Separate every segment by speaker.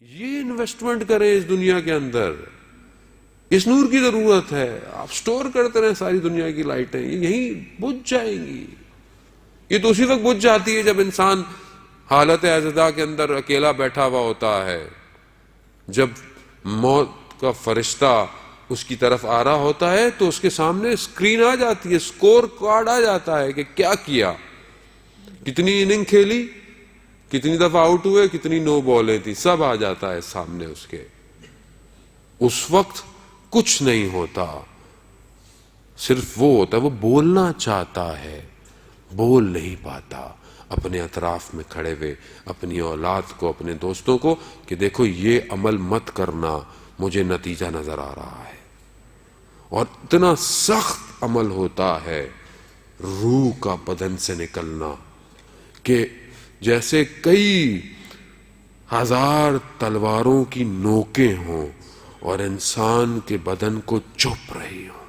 Speaker 1: یہ انویسٹمنٹ کریں اس دنیا کے اندر. اس نور کی ضرورت ہے. آپ سٹور کرتے رہیں ساری دنیا کی لائٹیں, یہ یہیں بجھ جائیں گی. یہ تو اسی وقت بجھ جاتی ہے جب انسان حالت اعتداء کے اندر اکیلا بیٹھا ہوا ہوتا ہے, جب موت کا فرشتہ اس کی طرف آ رہا ہوتا ہے تو اس کے سامنے اسکرین آ جاتی ہے, اسکور کارڈ آ جاتا ہے کہ کیا کیا, کتنی اننگ کھیلی, کتنی دفعہ آؤٹ ہوئے, کتنی نو بالیں تھی, سب آ جاتا ہے سامنے اس کے. اس وقت کچھ نہیں ہوتا, صرف وہ ہوتا ہے, وہ بولنا چاہتا ہے, بول نہیں پاتا. اپنے اطراف میں کھڑے ہوئے اپنی اولاد کو, اپنے دوستوں کو کہ دیکھو یہ عمل مت کرنا, مجھے نتیجہ نظر آ رہا ہے. اور اتنا سخت عمل ہوتا ہے روح کا بدن سے نکلنا کہ جیسے کئی ہزار تلواروں کی نوکیں ہوں اور انسان کے بدن کو چپ رہی ہوں.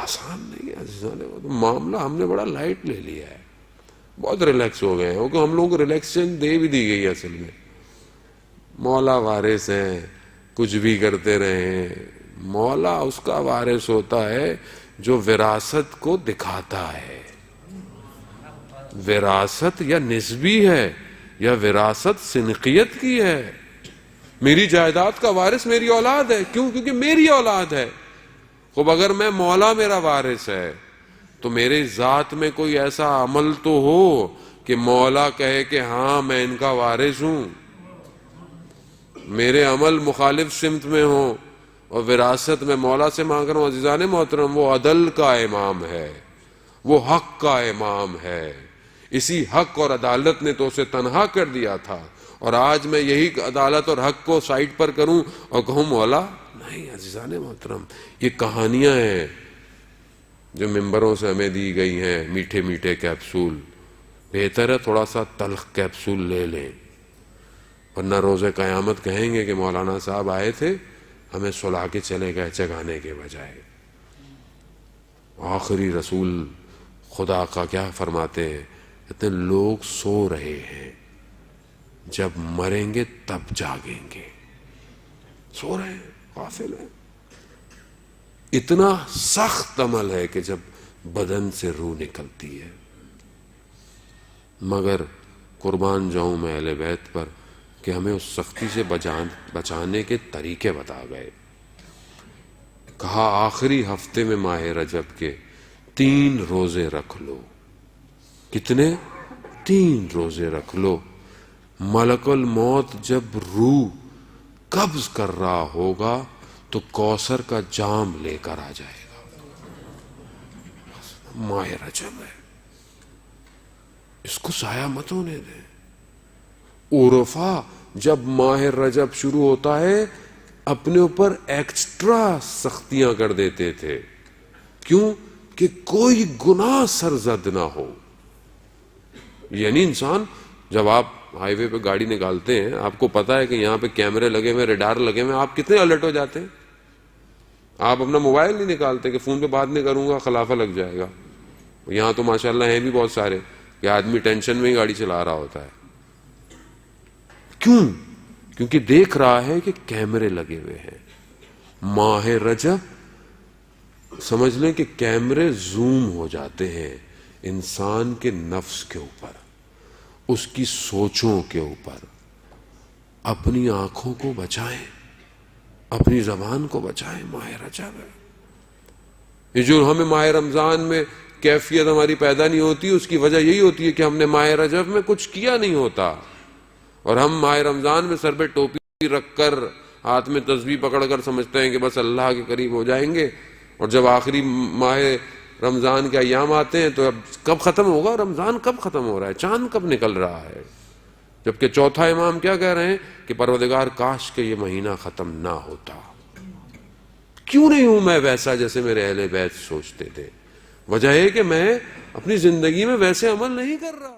Speaker 1: آسان نہیں ہے عزیزان, معاملہ ہم نے بڑا لائٹ لے لیا ہے, بہت ریلیکس ہو گئے ہیں, کیونکہ ہم لوگوں کو ریلیکسیشن دے بھی دی گئی ہے. اصل میں مولا وارث ہیں, کچھ بھی کرتے رہیں. مولا اس کا وارث ہوتا ہے جو وراثت کو دکھاتا ہے. وراثت یا نسبی ہے یا وراثت سنقیت کی ہے. میری جائیداد کا وارث میری اولاد ہے. کیوں؟ کیونکہ میری اولاد ہے. خب اگر میں مولا میرا وارث ہے تو میرے ذات میں کوئی ایسا عمل تو ہو کہ مولا کہے کہ ہاں میں ان کا وارث ہوں. میرے عمل مخالف سمت میں ہوں اور وراثت میں مولا سے مانگ رہا ہوں. عزیزان محترم, وہ عدل کا امام ہے, وہ حق کا امام ہے. اسی حق اور عدالت نے تو اسے تنہا کر دیا تھا, اور آج میں یہی عدالت اور حق کو سائڈ پر کروں اور کہوں مولا نہیں. عزیزان محترم, یہ کہانیاں ہیں جو ممبروں سے ہمیں دی گئی ہیں, میٹھے میٹھے کیپسول. بہتر ہے تھوڑا سا تلخ کیپسول لے لیں, ورنہ روز قیامت کہیں گے کہ مولانا صاحب آئے تھے, ہمیں سلا کے چلے گئے جگانے کے بجائے. آخری رسول خدا کا کیا فرماتے ہیں, اتنے لوگ سو رہے ہیں, جب مریں گے تب جاگیں گے. سو رہے ہیں, غافل ہیں. اتنا سخت عمل ہے کہ جب بدن سے روح نکلتی ہے. مگر قربان جاؤں میں اہل بیت پر کہ ہمیں اس سختی سے بچانے کے طریقے بتا گئے. کہا آخری ہفتے میں ماہ رجب کے 3 روزے رکھ لو. کتنے؟ 3 روزے رکھ لو. ملک الموت جب روح قبض کر رہا ہوگا تو کوثر کا جام لے کر آ جائے گا. ماہ رجب ہے, اس کو ضائع مت ہونے دیں. عرفا جب ماہ رجب شروع ہوتا ہے اپنے اوپر ایکسٹرا سختیاں کر دیتے تھے. کیوں؟ کہ کوئی گناہ سرزد نہ ہو. یعنی انسان, جب آپ ہائی وے پہ گاڑی نکالتے ہیں, آپ کو پتا ہے کہ یہاں پہ کیمرے لگے ہوئے, ریڈار لگے ہوئے, آپ کتنے الرٹ ہو جاتے ہیں. آپ اپنا موبائل نہیں نکالتے کہ فون پہ بات نہیں کروں گا خلافہ لگ جائے گا. یہاں تو ماشاءاللہ ہیں بھی بہت سارے کہ آدمی ٹینشن میں ہی گاڑی چلا رہا ہوتا ہے. کیوں؟ کیونکہ دیکھ رہا ہے کہ کیمرے لگے ہوئے ہیں. ماہ رجب سمجھ لیں کہ کیمرے زوم ہو جاتے ہیں انسان کے نفس کے اوپر, اس کی سوچوں کے اوپر. اپنی آنکھوں کو بچائیں, اپنی زبان کو بچائیں. ماہ رجب ہے. یہ جو ہمیں ماہ رمضان میں کیفیت ہماری پیدا نہیں ہوتی, اس کی وجہ یہی ہوتی ہے کہ ہم نے ماہ رجب میں کچھ کیا نہیں ہوتا, اور ہم ماہ رمضان میں سر پہ ٹوپی رکھ کر ہاتھ میں تسبیح پکڑ کر سمجھتے ہیں کہ بس اللہ کے قریب ہو جائیں گے. اور جب آخری ماہ رمضان کے ایام آتے ہیں تو اب کب ختم ہوگا رمضان, کب ختم ہو رہا ہے, چاند کب نکل رہا ہے. جبکہ چوتھا امام کیا کہہ رہے ہیں کہ پروردگار کاش کہ یہ مہینہ ختم نہ ہوتا. کیوں نہیں ہوں میں ویسا جیسے میرے اہل بیت سوچتے تھے؟ وجہ ہے کہ میں اپنی زندگی میں ویسے عمل نہیں کر رہا.